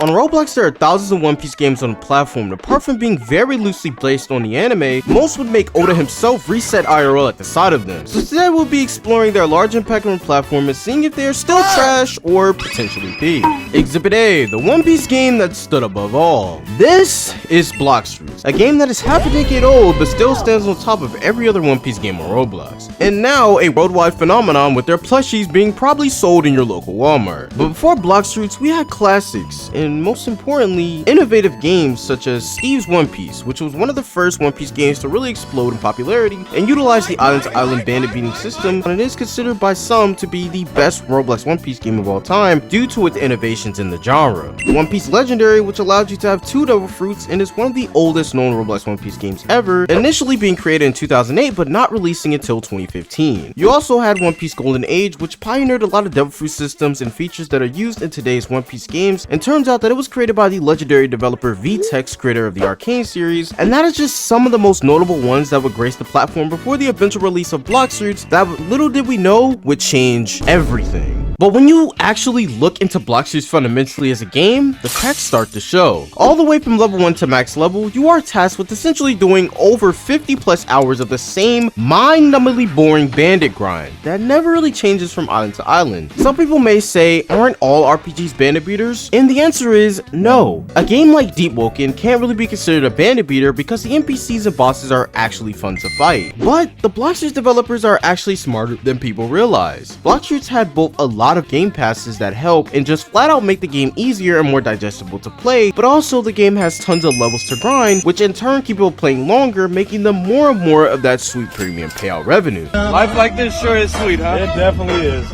On Roblox, there are thousands of One Piece games on the platform, and apart from being very loosely based on the anime, most would make Oda himself reset IRL at the sight of them. So today we'll be exploring their large impact on the platform and seeing if they are still trash or potentially peak. Exhibit A, the One Piece game that stood above all. This is Blox Fruits, a game that is half a decade old but still stands on top of every other One Piece game on Roblox, and now a worldwide phenomenon with their plushies being probably sold in your local Walmart. But before Blox Fruits, we had classics, and most importantly, innovative games such as Steve's One Piece, which was one of the first One Piece games to really explode in popularity and utilize the island-to-island bandit beating system, and it is considered by some to be the best Roblox One Piece game of all time due to its innovations in the genre. One Piece Legendary, which allowed you to have 2 Devil Fruits and is one of the oldest known Roblox One Piece games ever, initially being created in 2008 but not releasing until 2015. You also had One Piece Golden Age, which pioneered a lot of Devil Fruit systems and features that are used in today's One Piece games, and turns out that it was created by the legendary developer VTech, creator of the Arcane series, and that is just some of the most notable ones that would grace the platform before the eventual release of Blox Fruits that little did we know would change everything. But when you actually look into Blox Fruits fundamentally as a game, the cracks start to show. All the way from level 1 to max level, you are tasked with essentially doing over 50 plus hours of the same mind-numbingly boring bandit grind that never really changes from island to island. Some people may say, aren't all RPGs bandit beaters? And the answer is no. A game like Deep Woken can't really be considered a bandit beater because the NPCs and bosses are actually fun to fight. But the Blox Fruits developers are actually smarter than people realize. Blox Fruits had both a lot of game passes that help and just flat out make the game easier and more digestible to play, but also the game has tons of levels to grind, which in turn keep people playing longer, making them more and more of that sweet premium payout revenue. Life like this sure is sweet, huh? It definitely is.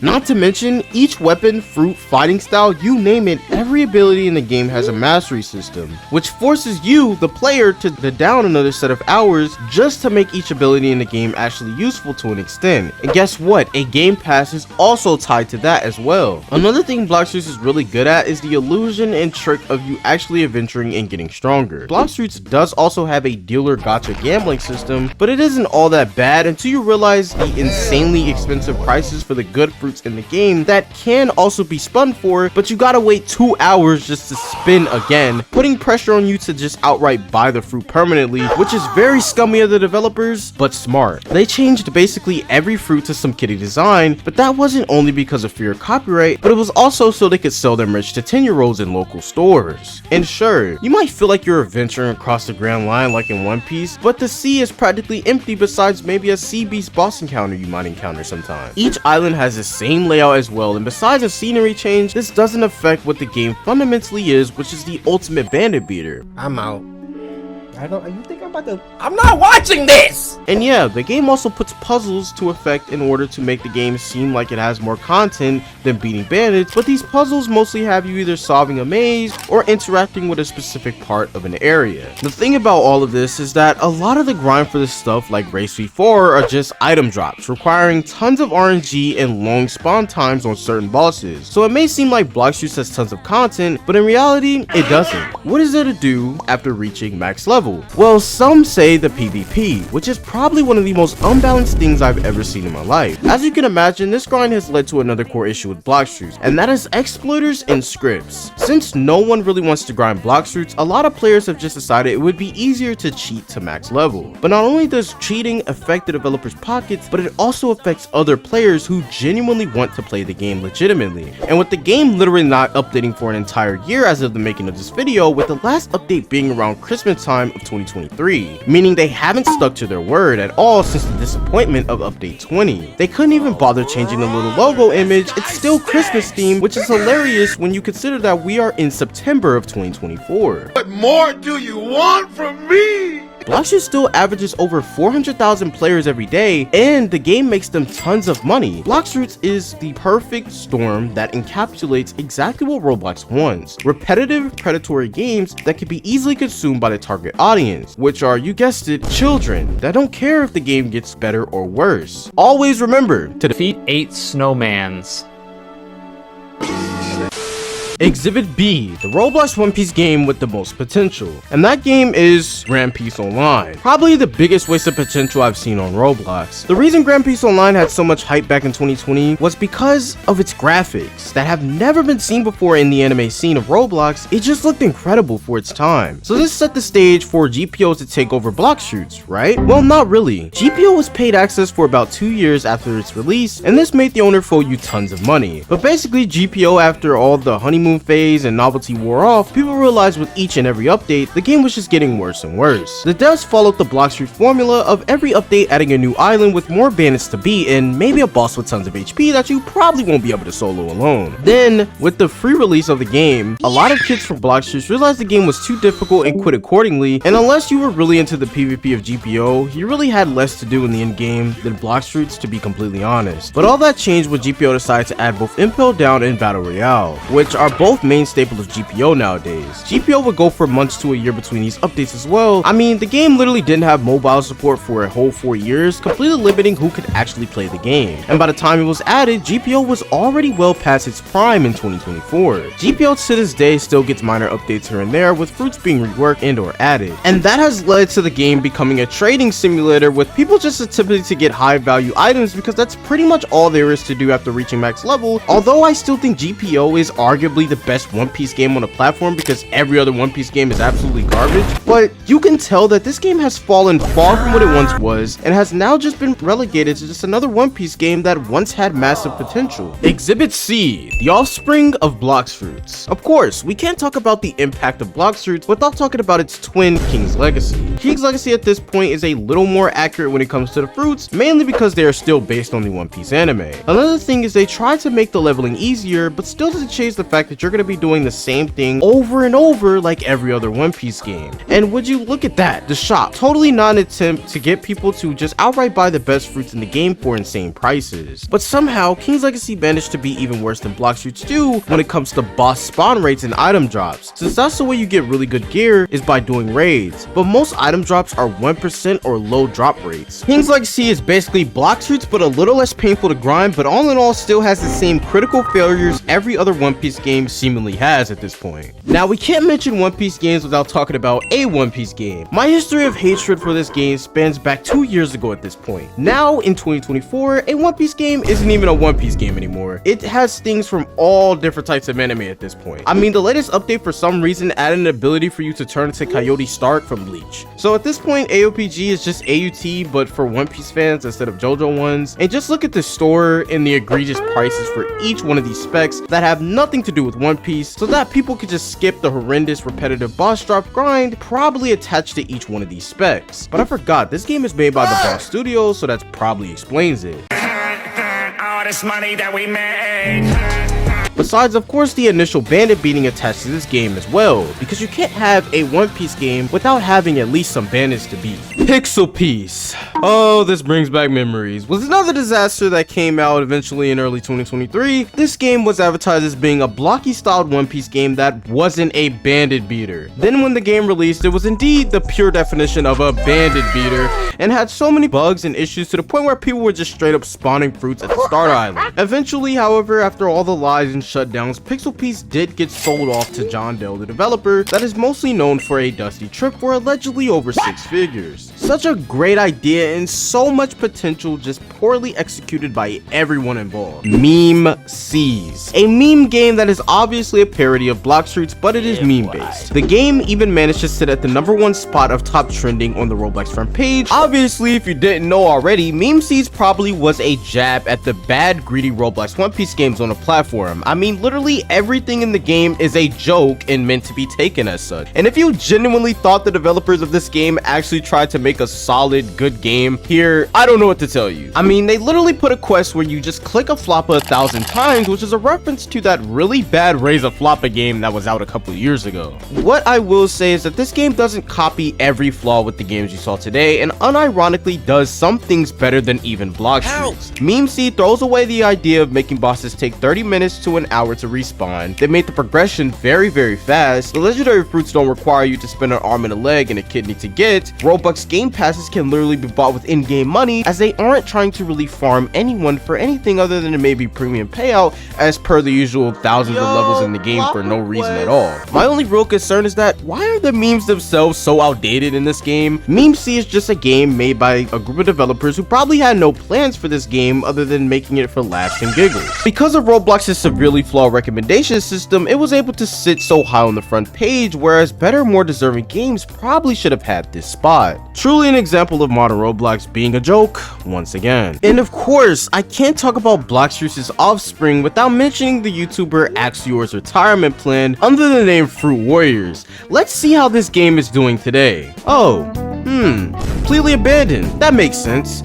Not to mention, each weapon, fruit, fighting style, you name it, every ability in the game has a mastery system, which forces you, the player, to down another set of hours just to make each ability in the game actually useful to an extent. And guess what? A game pass is also tied to that as well. Another thing Blox Fruits is really good at is the illusion and trick of you actually adventuring and getting stronger. Blox Fruits does also have a dealer gacha gambling system, but it isn't all that bad until you realize the insanely expensive prices for the good fruits in the game that can also be spun for, but you gotta wait 2 hours just to spin again, putting pressure on you to just outright buy the fruit permanently, which is very scummy of the developers, but smart. They changed basically every fruit to some kitty design, but that wasn't only because of fear of copyright, but it was also so they could sell their merch to 10-year-olds in local stores. And sure, you might feel like you're venturing across the Grand Line like in One Piece, but the sea is practically empty besides maybe a sea beast boss encounter you might encounter sometime. Each island has the same layout as well, and besides a scenery change, this doesn't affect what the game fundamentally is, which is the ultimate bandit beater. I'm out. You think I'm about to? I'm not watching this! And yeah, the game also puts puzzles to effect in order to make the game seem like it has more content than beating bandits, but these puzzles mostly have you either solving a maze or interacting with a specific part of an area. The thing about all of this is that a lot of the grind for this stuff like Race V4 are just item drops, requiring tons of RNG and long spawn times on certain bosses. So it may seem like Blox Fruits has tons of content, but in reality, it doesn't. What is there to do after reaching max level? Well, some say the PvP, which is probably one of the most unbalanced things I've ever seen in my life. As you can imagine, this grind has led to another core issue with Blox Fruits, and that is exploiters and scripts. Since no one really wants to grind Blox Fruits, a lot of players have just decided it would be easier to cheat to max level. But not only does cheating affect the developers' pockets, but it also affects other players who genuinely want to play the game legitimately. And with the game literally not updating for an entire year as of the making of this video, with the last update being around Christmas time of 2023, meaning they haven't stuck to their word at all since the disappointment of update 20. They couldn't even bother changing the little logo image. It's still Christmas themed, which is hilarious when you consider that we are in September of 2024. What more do you want from me? Blox Fruits still averages over 400,000 players every day, and the game makes them tons of money. Blox Fruits is the perfect storm that encapsulates exactly what Roblox wants: repetitive, predatory games that can be easily consumed by the target audience, which are, you guessed it, children that don't care if the game gets better or worse. Always remember to defeat 8 snowmans. Exhibit B, the Roblox One Piece game with the most potential. And that game is Grand Peace Online. Probably the biggest waste of potential I've seen on Roblox. The reason Grand Peace Online had so much hype back in 2020 was because of its graphics that have never been seen before in the anime scene of Roblox. It just looked incredible for its time. So this set the stage for GPO to take over Blox Fruits, right? Well, not really. GPO was paid access for about 2 years after its release, and this made the owner owe you tons of money. But basically, GPO, after all the honeymoon phase and novelty wore off, people realized with each and every update, the game was just getting worse and worse. The devs followed the Blox Fruits formula of every update adding a new island with more bandits to beat and maybe a boss with tons of HP that you probably won't be able to solo alone. Then, with the free release of the game, a lot of kids from Blox Fruits realized the game was too difficult and quit accordingly, and unless you were really into the PvP of GPO, you really had less to do in the end game than Blox Fruits, to be completely honest. But all that changed when GPO decided to add both Impel Down and Battle Royale, which are both main staples of GPO nowadays. GPO would go for months to a year between these updates as well. I mean, the game literally didn't have mobile support for a whole 4 years, completely limiting who could actually play the game. And by the time it was added, GPO was already well past its prime in 2024. GPO to this day still gets minor updates here and there, with fruits being reworked and or added. And that has led to the game becoming a trading simulator, with people just attempting to get high value items because that's pretty much all there is to do after reaching max level. Although I still think GPO is arguably the best One Piece game on the platform because every other One Piece game is absolutely garbage, but you can tell that this game has fallen far from what it once was and has now just been relegated to just another One Piece game that once had massive potential. Exhibit C, the offspring of Blox Fruits. Of course, we can't talk about the impact of Blox Fruits without talking about its twin, King's Legacy. King's Legacy at this point is a little more accurate when it comes to the fruits, mainly because they are still based on the One Piece anime. Another thing is they tried to make the leveling easier, but still doesn't change the fact that you're going to be doing the same thing over and over like every other One Piece game. And would you look at that, the shop, totally not an attempt to get people to just outright buy the best fruits in the game for insane prices. But somehow, King's Legacy managed to be even worse than Blox Fruits 2 when it comes to boss spawn rates and item drops, since that's the way you get really good gear is by doing raids, but most item drops are 1% or low drop rates. King's Legacy is basically Blox Fruits but a little less painful to grind, but all in all still has the same critical failures every other One Piece game seemingly has at this point. Now, we can't mention One Piece games without talking about a One Piece game. My history of hatred for this game spans back 2 years ago at this point. Now, in 2024, a One Piece game isn't even a One Piece game anymore. It has things from all different types of anime at this point. I mean, the latest update for some reason added an ability for you to turn into Coyote Stark from Bleach. So at this point, AOPG is just AUT, but for One Piece fans instead of JoJo ones. And just look at the store and the egregious prices for each one of these specs that have nothing to do with One Piece, so that people could just skip the horrendous repetitive boss drop grind probably attached to each one of these specs. But I forgot, this game is made by the Boss Studios, so that probably explains it. All this money that we made. Besides, of course, the initial bandit beating attached to this game as well, because you can't have a One Piece game without having at least some bandits to beat. Pixel Piece. Oh, this brings back memories. Was another disaster that came out eventually in early 2023. This game was advertised as being a blocky styled One Piece game that wasn't a bandit beater. Then when the game released, it was indeed the pure definition of a bandit beater and had so many bugs and issues to the point where people were just straight up spawning fruits at the starter island. Eventually, however, after all the lies and shutdowns, Pixel Piece did get sold off to John Dell, the developer that is mostly known for a dusty trick for allegedly over 6 figures. Such a great idea and so much potential, just poorly executed by everyone involved. Meme Seas, a meme game that is obviously a parody of Blox Fruits, but it is meme based. The game even managed to sit at the #1 spot of top trending on the Roblox front page. Obviously, if you didn't know already, Meme Seas probably was a jab at the bad, greedy Roblox One Piece games on the platform. I mean, literally everything in the game is a joke and meant to be taken as such. And if you genuinely thought the developers of this game actually tried to make a solid, good game here, I don't know what to tell you. I mean, they literally put a quest where you just click a floppa 1,000 times, which is a reference to that really bad Raise a Floppa game that was out a couple years ago. What I will say is that this game doesn't copy every flaw with the games you saw today, and unironically does some things better than even Blox Fruits. Meme Seed throws away the idea of making bosses take 30 minutes to an 1 hour to respawn. They made the progression very fast. The legendary fruits don't require you to spend an arm and a leg and a kidney to get. Roblox game passes can literally be bought with in-game money, as they aren't trying to really farm anyone for anything other than maybe premium payout, as per the usual thousands of levels in the game for no reason at all. My only real concern is that why are the memes themselves so outdated in this game? Meme C is just a game made by a group of developers who probably had no plans for this game other than making it for laughs and giggles. Because of Roblox's severely flawed recommendation system, it was able to sit so high on the front page, whereas better, more deserving games probably should have had this spot. Truly an example of modern Roblox being a joke once again. And of course, I can't talk about Blox Fruits' Offspring without mentioning the YouTuber Axior's retirement plan under the name Fruit Warriors. Let's see how this game is doing today. Oh, completely abandoned. That makes sense.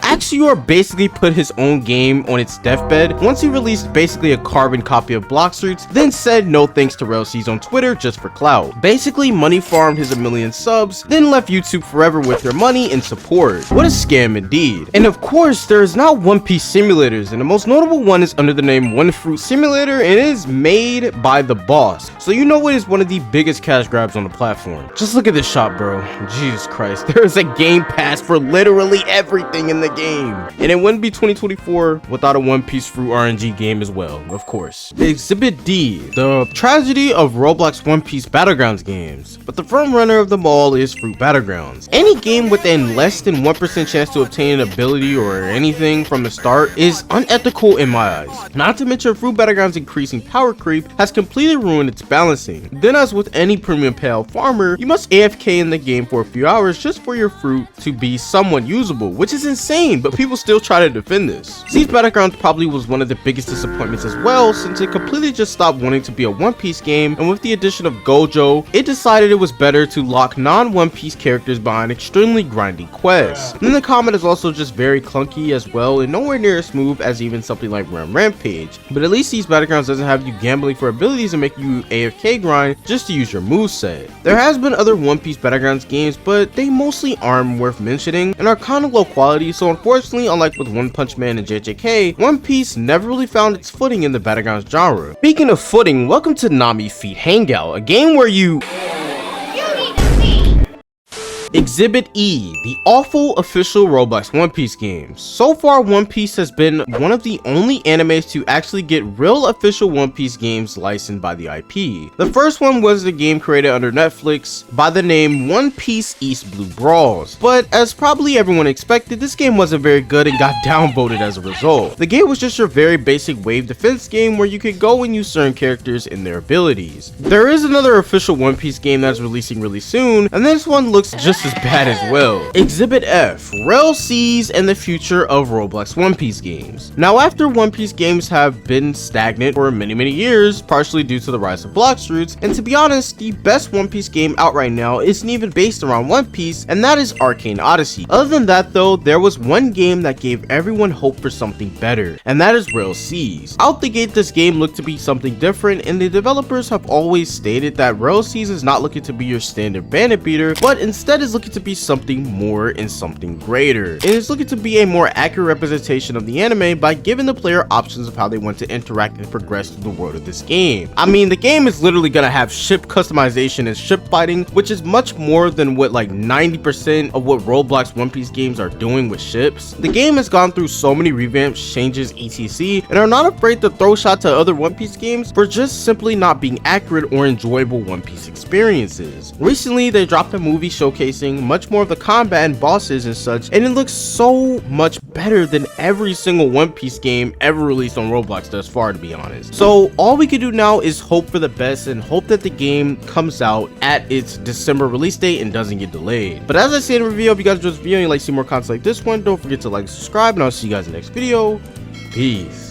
Axior basically put his own game on its deathbed once he released basically a carbon copy of Blox Fruits, then said no thanks to Rell Seas on Twitter just for clout. Basically money farmed his 1 million subs, then left YouTube forever with their money and support. What a scam indeed. And of course, there is now One Piece simulators, and the most notable one is under the name One Fruit Simulator, and it is made by the boss. So you know it is one of the biggest cash grabs on the platform. Just look at this shop, bro. Jesus Christ. There is a game pass for literally everything in the game. And it wouldn't be 2024 without a One Piece Fruit RNG game as well, of course. Exhibit D, the tragedy of Roblox One Piece Battlegrounds games. But the front runner of them all is Fruit Battlegrounds. Any game with a less than 1% chance to obtain an ability or anything from the start is unethical in my eyes. Not to mention Fruit Battlegrounds' increasing power creep has completely ruined its balancing. Then as with any premium payout farmer, you must AFK in the game for a few hours just for your fruit to be somewhat usable, which is insane, but people still try to defend this. Seas Battlegrounds probably was one of the biggest disappointments as well, since it completely just stopped wanting to be a One Piece game, and with the addition of Gojo, it decided it was better to lock non-One Piece characters behind extremely grindy quests. Then the combat is also just very clunky as well, and nowhere near as smooth as even something like Rampage. But at least Seas Battlegrounds doesn't have you gambling for abilities and make you AFK grind just to use your moveset. There has been other One Piece Battlegrounds games, but they mostly aren't worth mentioning and are kind of low quality, so unfortunately, unlike with One Punch Man and JJK, One Piece never really found its footing in the Battlegrounds genre. Speaking of footing, welcome to Nami Feet Hangout, a game where you Exhibit E, the awful official Roblox One Piece games. So far, One Piece has been one of the only animes to actually get real official One Piece games licensed by the IP. The first one was the game created under Netflix by the name One Piece East Blue Brawls, but as probably everyone expected, this game wasn't very good and got downvoted as a result. The game was just your very basic wave defense game where you could go and use certain characters and their abilities. There is another official One Piece game that's releasing really soon, and this one looks just as bad as well. Exhibit F, Rell Seas and the future of Roblox One Piece games. Now, after One Piece games have been stagnant for many years, partially due to the rise of Blox Fruits, and to be honest, the best One Piece game out right now isn't even based around One Piece, and that is Arcane Odyssey. Other than that though, there was one game that gave everyone hope for something better, and that is Rell Seas. Out the gate, this game looked to be something different, and the developers have always stated that Rell Seas is not looking to be your standard bandit beater, but instead is looking to be something more and something greater. It is looking to be a more accurate representation of the anime by giving the player options of how they want to interact and progress through the world of this game. I mean, the game is literally gonna have ship customization and ship fighting, which is much more than what like 90% of what Roblox One Piece games are doing with ships. The game has gone through so many revamps, changes, etc, and are not afraid to throw shots at other One Piece games for just simply not being accurate or enjoyable One Piece experiences. Recently, they dropped a movie showcasing much more of the combat and bosses and such, and it looks so much better than every single One Piece game ever released on Roblox thus far, to be honest. So all we can do now is hope for the best and hope that the game comes out at its December release date and doesn't get delayed. But as I say in the review, if you guys enjoyed this video and you'd like to see more content like this one, don't forget to like and subscribe, and I'll see you guys in the next video. Peace.